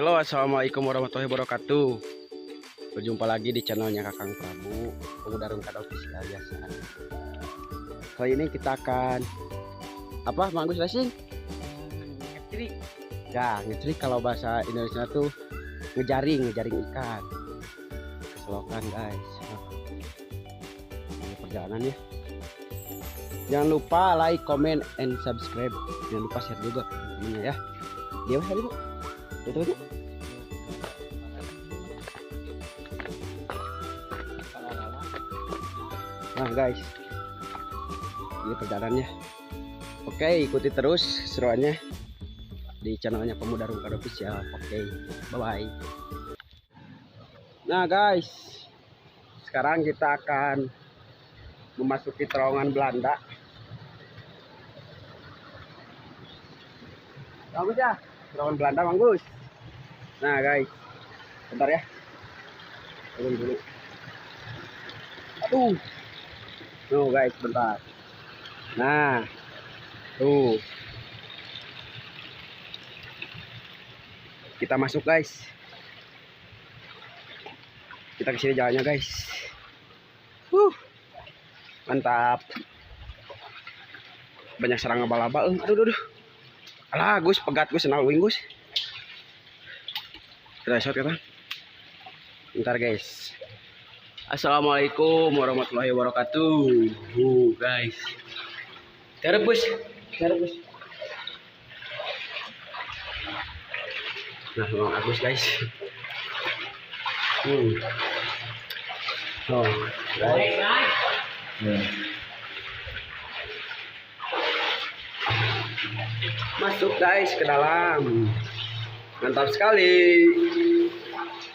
Halo, assalamualaikum warahmatullahi wabarakatuh. Berjumpa lagi di channelnya Kakang Prabu, Pemuda Rungkat Official biasa. Kali ini kita akan apa, Manggus Racing? Ngecrik. Ya, ngecrik kalau bahasa Indonesia tuh ngejaring ikan. Keselokan guys. Ini perjalanan ya. Jangan lupa like, comment, and subscribe. Jangan lupa share juga ke teman-temannya ya. Dia tadi bu, itu. Nah guys, ini perjalanannya. Oke, ikuti terus seruannya di channelnya Pemuda Rungkat Official. Oke, bye bye. Nah guys, sekarang kita akan memasuki terowongan Belanda. Bagus ya, terowongan Belanda bagus. Nah guys, bentar ya, turun dulu. Aduh, tuh guys, bentar. Nah, tuh kita masuk guys. Kita kesini jalannya guys. Mantap. Banyak serang abal-abal. Aduh. Alah, Gus, pegat Gus, senang wing Gus. Kita shot kata. Bentar guys. Assalamualaikum warahmatullahi wabarakatuh. Guys. Garap Gus. Nah, Bang Agus guys. Oh, guys. Masuk guys ke dalam. Mantap sekali.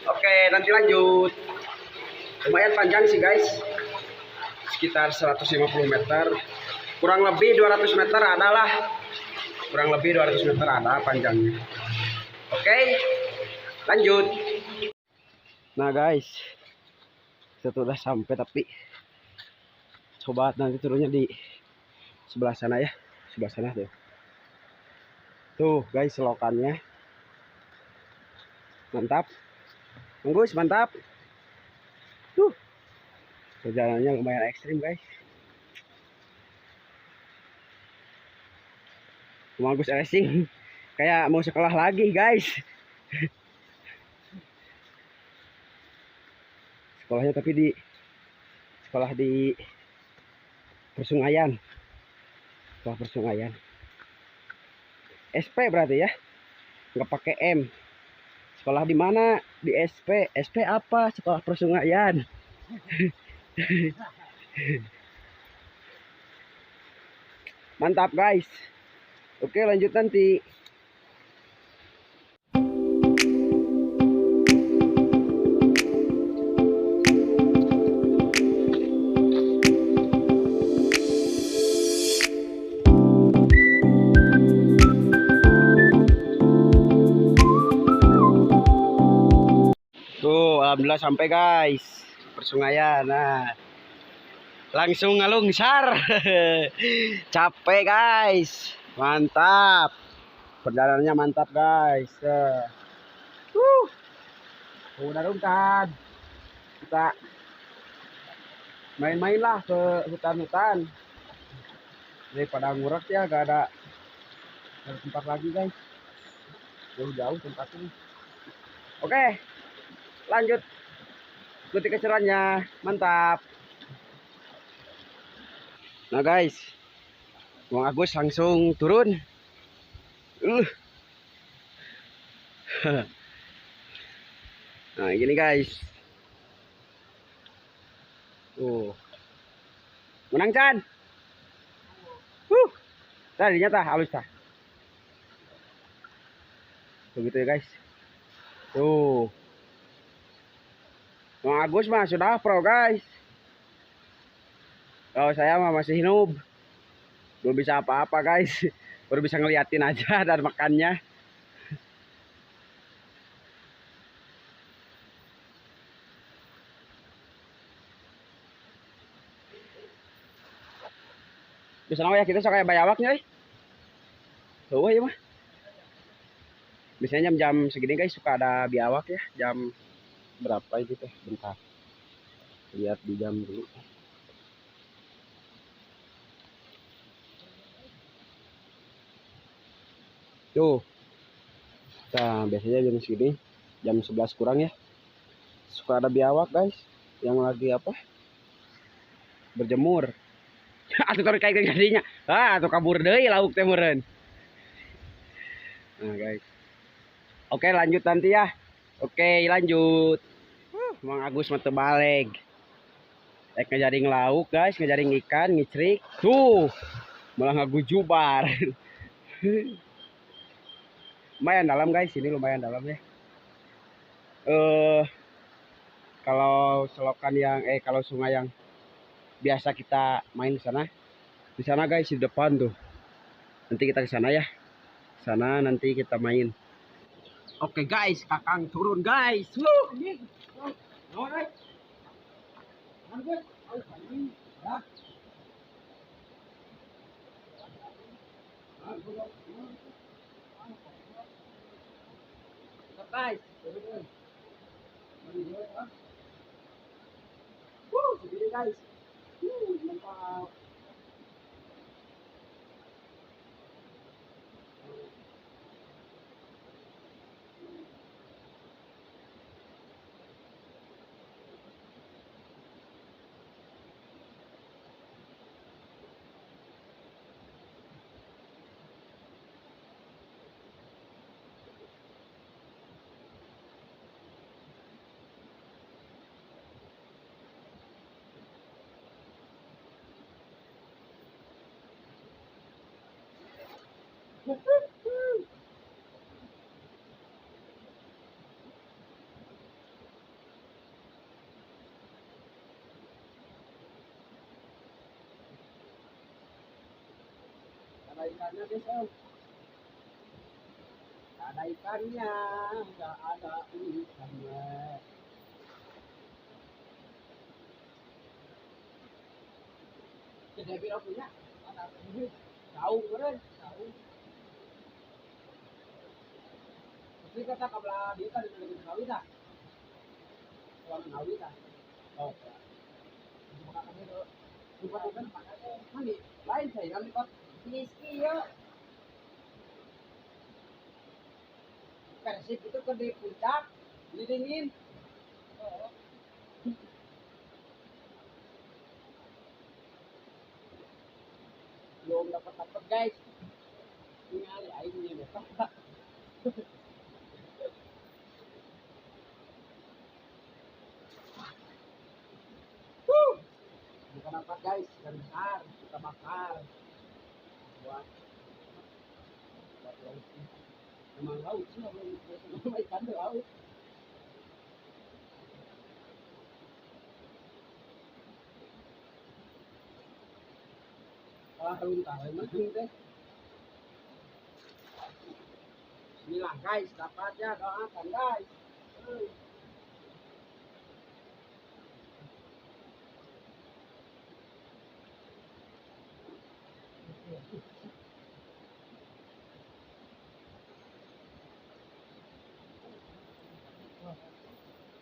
Oke, nanti lanjut. Lumayan panjang sih guys. Sekitar 150 meter. Kurang lebih 200 meter adalah. Kurang lebih 200 meter ada panjangnya. Oke, lanjut. Nah guys, kita udah sampai, tapi coba nanti turunnya di sebelah sana ya. Sebelah sana tuh. Tuh guys, selokannya. Mantap. Bagus, mantap. Perjalanannya lumayan ekstrim guys. Bagus racing. Kayak mau sekolah lagi guys. Sekolahnya tapi di sekolah di Persungaian. Sekolah Persungaian. SP berarti ya, nggak pakai M. Sekolah di mana? Di SP. SP apa? Sekolah Persungaian. Mantap guys. Oke, lanjut nanti. Alhamdulillah sampai guys, Persungaian. Nah, langsung ngalungsar. Capek guys, mantap. Perjalanannya mantap guys. Udah rungkat. Kita main-main lah ke hutan-hutan. Daripada ngurek ya, gak ada tempat lagi guys. Jauh-jauh tempatnya. Oke. Lanjut, ikuti keseruannya, mantap. Nah guys, Bang Agus langsung turun. Nah gini guys. Menang Chan. Tadinya tah halus tah. Begitu ya guys. Tuh. Bang Agus mah sudah pro guys. Kalau saya mah masih noob. Belum bisa apa-apa guys. Baru bisa ngeliatin aja dan makannya. Bisa ya kita kayak bayawaknya. Tuh ya mah. Biasanya jam-jam segini guys suka ada biawak ya. Jam berapa itu teh? Bentar. Lihat di jam dulu. Tuh. Nah, biasanya jam segini, jam 11 kurang ya. Suka ada biawak guys yang lagi apa? Berjemur. Atuh tarik kayak jadinya. Atuh kabur deui lauk teh meureun. Nah, guys. Oke, lanjut nanti ya. Oke, lanjut. Mang Agus mah teu baleg. Rek ngejaring lauk, guys, ngejaring ikan, ngicrik. Tuh, malah ngagujubar. Lumayan dalam, guys. Ini lumayan dalam ya. Kalau selokan yang kalau sungai yang biasa kita main di sana guys di depan tuh. Nanti kita ke sana ya. Sana nanti kita main. Oke guys, Kakang turun guys. Guys, segini guys. Mantap. Ada ikannya guys, ada ikannya, nggak ada ikannya. Jadi bilang punya, ada ini, tahu keren, tahu. Tapi kata kabla dia kan lebih kawin dah, kalau kawin dah. Oh, makanya itu, bukan mana lain saya kan lipat ski ya. Persib itu ke di puncak, jadi dingin. Belum dapat guys. Ini ada airnya dapat. Bukan dapat guys, ikan besar kita bakar buat laut. Memang laut sih, belum ikan di laut. Luntar macam deh. Bismillah guys, dapat ya, doakan guys.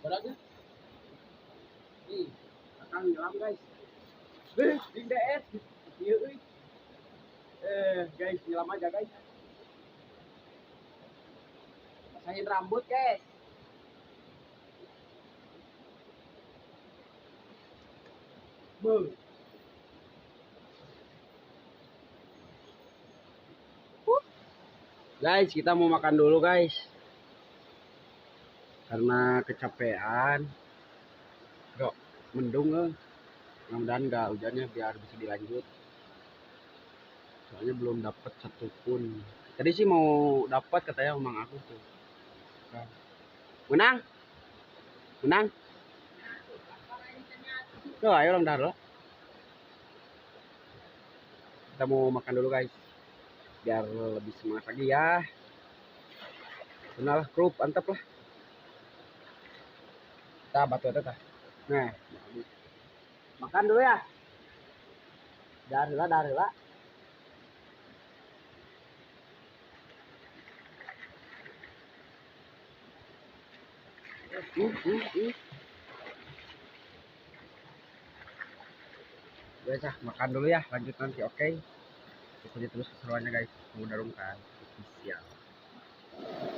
Beratnya? Nih, akan nyelam guys. Di DS. Iya, guys, nyelam aja guys. Basahin rambut guys. Beuh. Guys, kita mau makan dulu guys. Karena kecapean. Kok mendung mudah-mudahan nggak hujannya biar bisa dilanjut. Soalnya belum dapat satupun. Tadi sih mau dapat katanya emang aku tuh. Menang? Menang? Tuh, ayo orang daro. Kita mau makan dulu guys. Biar lebih semangat lagi ya. Benar lah, grup, antep lah. Kita batu itu. Nah, makan dulu ya. Dari lah. Biasa makan dulu ya, lanjut nanti. Oke. Ikuti terus keseruannya guys. Mengudarungkan official.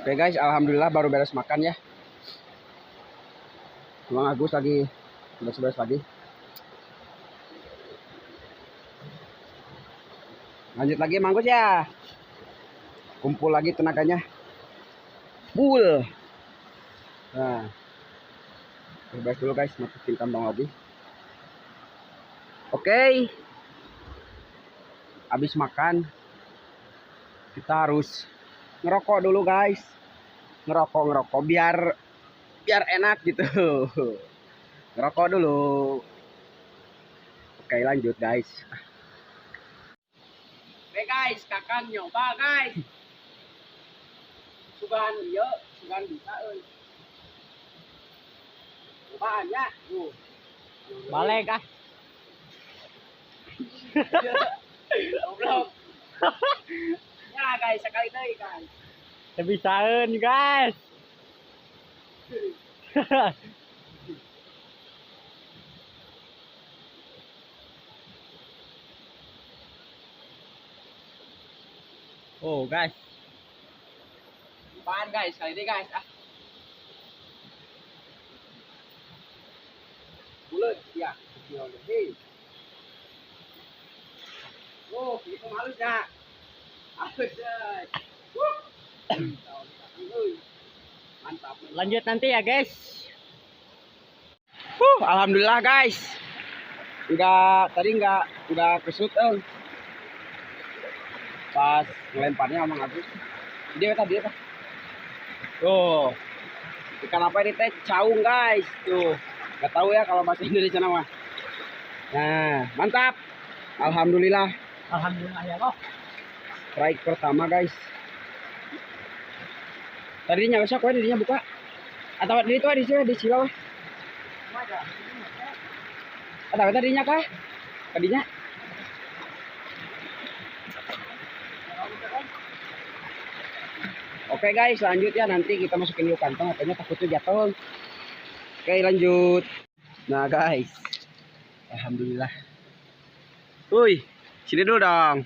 Oke guys, alhamdulillah baru beres makan ya. Bang Agus lagi beres-beres lagi. Lanjut lagi Mang Agus ya. Kumpul lagi tenaganya. Full. Nah. Beres dulu guys, masukin kantong lagi. Oke. Habis makan kita harus ngerokok dulu guys. Ngerokok biar enak gitu. Ngerokok dulu. Oke, lanjut guys. Oke guys, kakak nyoba guys. Sugan iya, sugan bisa euy. Cobaan ya. Tuh. Balik ah. Goblok. Ya guys, sekali deui guys. Kebiasaan guys. Oh guys. Cobaan guys, kali ini guys. Ah. Bulat ya. Hei. Oh, itu halus ya. Halus guys. Mantap. Lanjut nanti ya guys. Alhamdulillah guys. Enggak kesut pas ngelemparnya sama Agus. Dia tadi apa? Tuh. Ikan apa ini teh? Caung guys. Tuh. Enggak tahu ya kalau bahasa Indonesia nama. Nah, mantap. Alhamdulillah. Alhamdulillah ya kok. Strike pertama guys. Tadinya besok kau dirinya buka. Atau di itu di sini di silau. Atau tadinya kah? Tadinya. Oke guys, lanjut ya, nanti kita masukin dulu kantong, katanya takutnya jatuh. Oke, lanjut. Nah guys, alhamdulillah. Woi, sini dulu dong.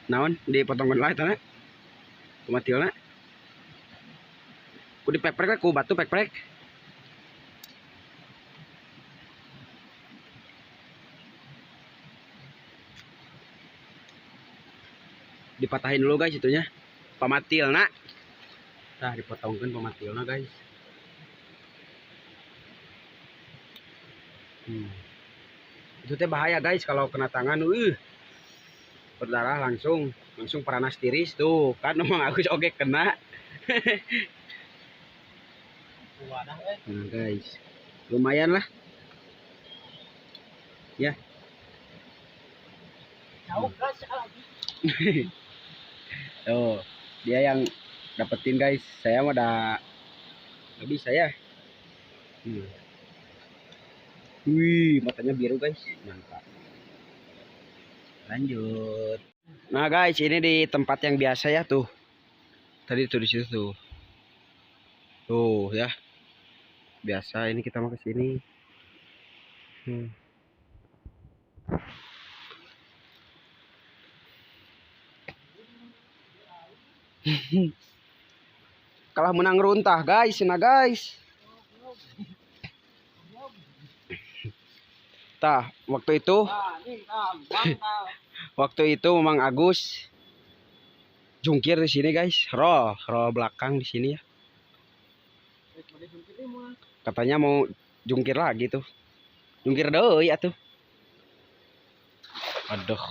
Naon dipotong lain tanah. Kumatilna. Ku dipeprek ku batu peprek. Dipatahin dulu guys itunya. Pamatilna. Nah, dipotongkan pamatilna guys. Itu teh bahaya guys kalau kena tangan. Berdarah langsung peranas tiris tuh kan emang aku oke kena. Nah guys, lumayan lah ya. Tuh dia yang dapetin guys, saya mah nggak bisa ya. Wih, matanya biru guys, mantap. Lanjut. Nah guys, ini di tempat yang biasa ya tuh. Tadi tuh di situ tuh. Tuh ya. Biasa ini kita mau ke sini. Kalah menang runtah guys, nah guys. Tah, waktu itu Mang Agus jungkir di sini guys, roll belakang di sini ya. Katanya mau jungkir lagi tuh. Jungkir deui atuh. Aduh.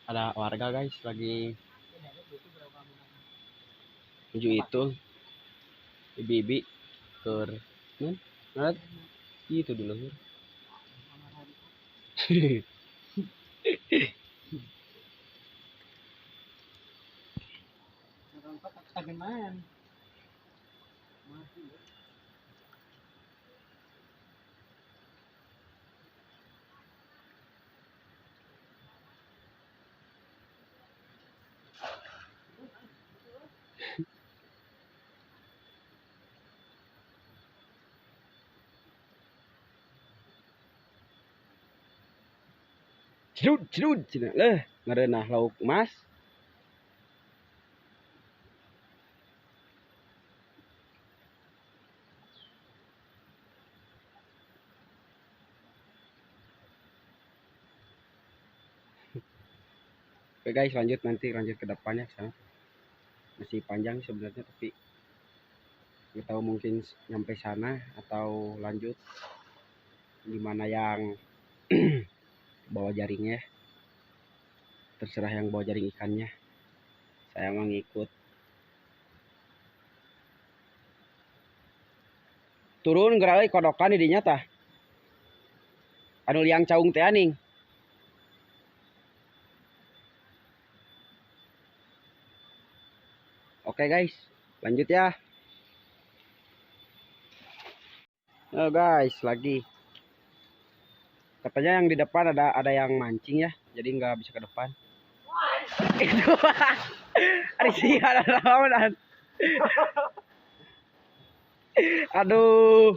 Ada warga guys lagi menuju itu. Ibi-ibi keur itu dulu. Jedut, jedut, cina. Ngareunah lauk emas. Oke guys, lanjut ke depannya sana. Masih panjang sebenarnya tapi nggak tahu mungkin nyampe sana atau lanjut gimana yang bawa jaringnya. Terserah yang bawa jaring ikannya. Saya mau ngikut. Turun gerai kodokan di dinya tah. Anu liang caung teh aning. Oke guys, lanjut ya. Oh guys, lagi. Katanya yang di depan ada yang mancing ya, jadi nggak bisa ke depan. Itu ada sih ada lawan. Aduh,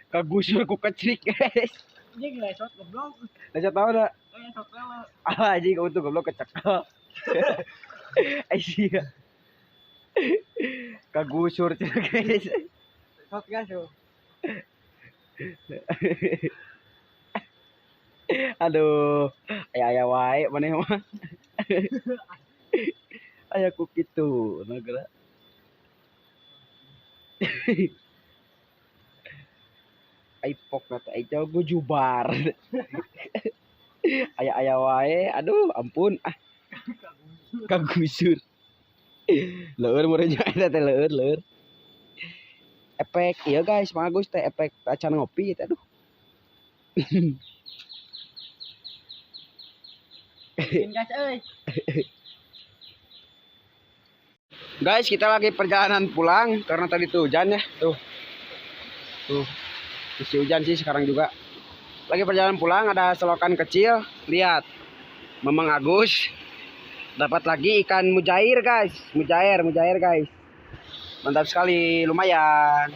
kagusur ku kecrik guys. Ini ngelesot goblok. Bisa tahu dah. Ngelesot lele. Ah anjing kamu tuh goblok kecekel. Aisyah. Kagusur cina guys. Sok gas yo. Aduh, aya wae maneh mah. Aya ku kitu negara. Ai pok na teh jago jubar. Aya wae, aduh ampun ah. Kagusur. Leur meureun eta teh leur. Efek iya guys, bagus teh efek acan ngopi teh aduh. Bikin gas euy. Guys, kita lagi perjalanan pulang karena tadi tuh hujan ya, tuh. Tuh. Masih hujan sih sekarang juga. Lagi perjalanan pulang ada selokan kecil, lihat. Memang Agus dapat lagi ikan mujair, guys. Mujair guys. Mantap sekali, lumayan.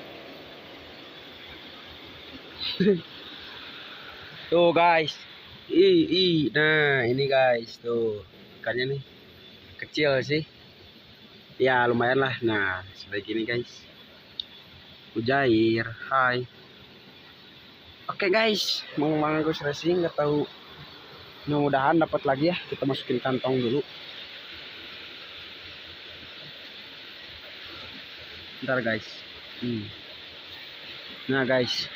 Tuh guys. Nah ini guys, tuh ikannya nih kecil sih. Ya lumayan lah. Nah seperti ini guys. Mujair, hai. Oke guys, mau Agus racing nggak tahu. Mudah-mudahan dapat lagi ya. Kita masukin kantong dulu. Bentar guys. Nah guys.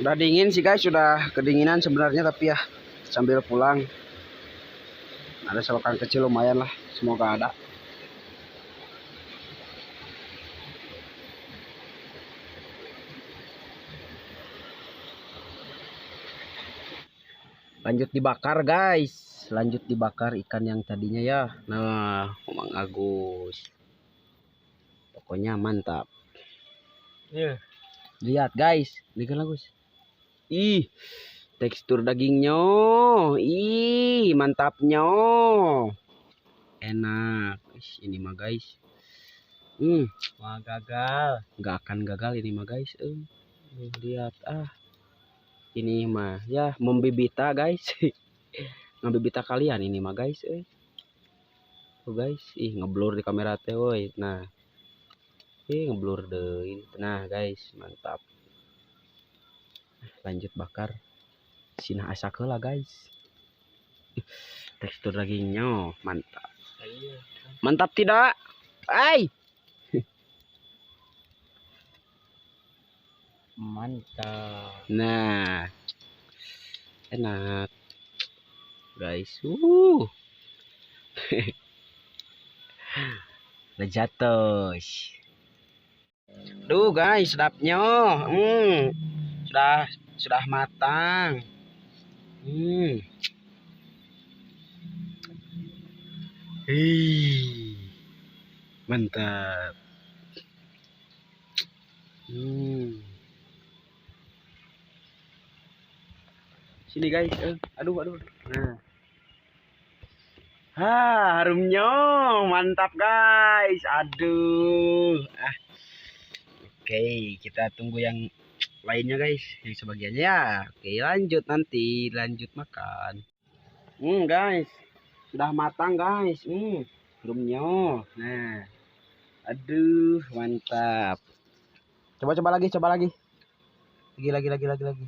Udah dingin sih guys, sudah kedinginan sebenarnya tapi ya sambil pulang. Ada selokan kecil lumayan lah, semoga ada. Lanjut dibakar guys, lanjut dibakar ikan yang tadinya ya. Nah, Mang Agus. Pokoknya mantap. Iya. Lihat guys, lihat Agus. Ih, tekstur dagingnya. Ih, mantapnya. Enak. Ini mah guys. Wah gagal. Nggak akan gagal ini mah guys. Lihat ini mah ya membibita guys. Ngabibita kalian ini mah guys. Tuh guys, ngeblur di kamera teh woi. Nah. Ngeblur deh. Nah guys, mantap. Lanjut bakar. Sinah asak heula guys. Tekstur dagingnya mantap. Mantap tidak? Mantap. Nah. Enak. Guys. Lejatos. Duh guys, sedapnya. Sudah matang. Hih, mantap. Sini guys. Aduh, aduh. Nah. Harumnya mantap guys. Aduh. Oke, kita tunggu yang lainnya guys, yang sebagiannya ya. Oke, lanjut nanti, lanjut makan. Guys, sudah matang guys. Harumnya. Nah, aduh, mantap. Coba lagi, coba lagi. Lagi.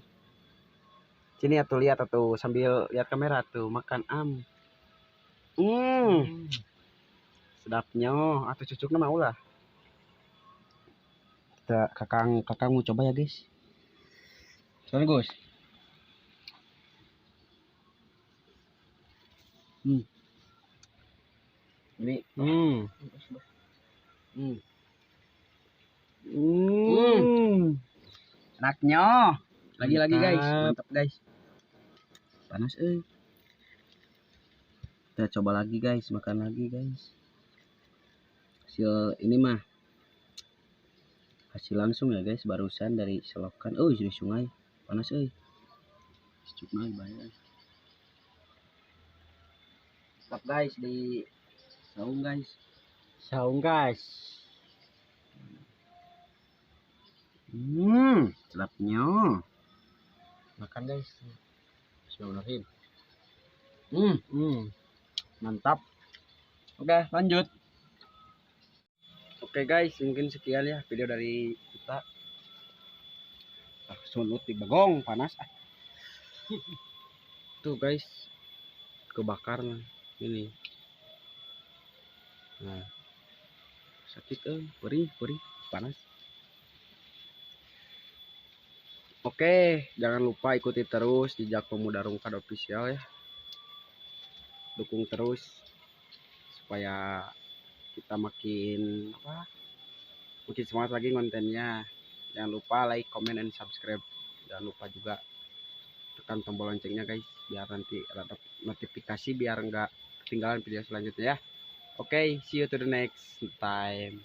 Sini ya tuh, lihat tuh sambil lihat kamera tuh makan sedapnya. Atau cucuknya mau lah. Kita kakang mau coba ya guys. Soalnya Gus. Ini. Enaknya. Lagi guys. Mantap guys. Panas kita coba lagi guys, makan lagi guys. Hasil ini mah hasil langsung ya guys, barusan dari selokan. Dari sungai. Panas sungai banyak. Stop guys di saung guys. Sedapnya. Makan guys. Bismillahirrahmanirrahim. Mantap. Oke, lanjut. Oke guys, mungkin sekian ya video dari kita. Sunut di bagong panas. Tuh guys, kebakar ini. Nah, sakit perih panas. Oke, jangan lupa ikuti terus jejak Pemuda Rungkad Official ya. Dukung terus supaya kita makin semangat lagi kontennya. Jangan lupa like, comment, and subscribe. Jangan lupa juga tekan tombol loncengnya guys, biar nanti ada notifikasi biar nggak ketinggalan video selanjutnya ya. Oke, see you to the next time.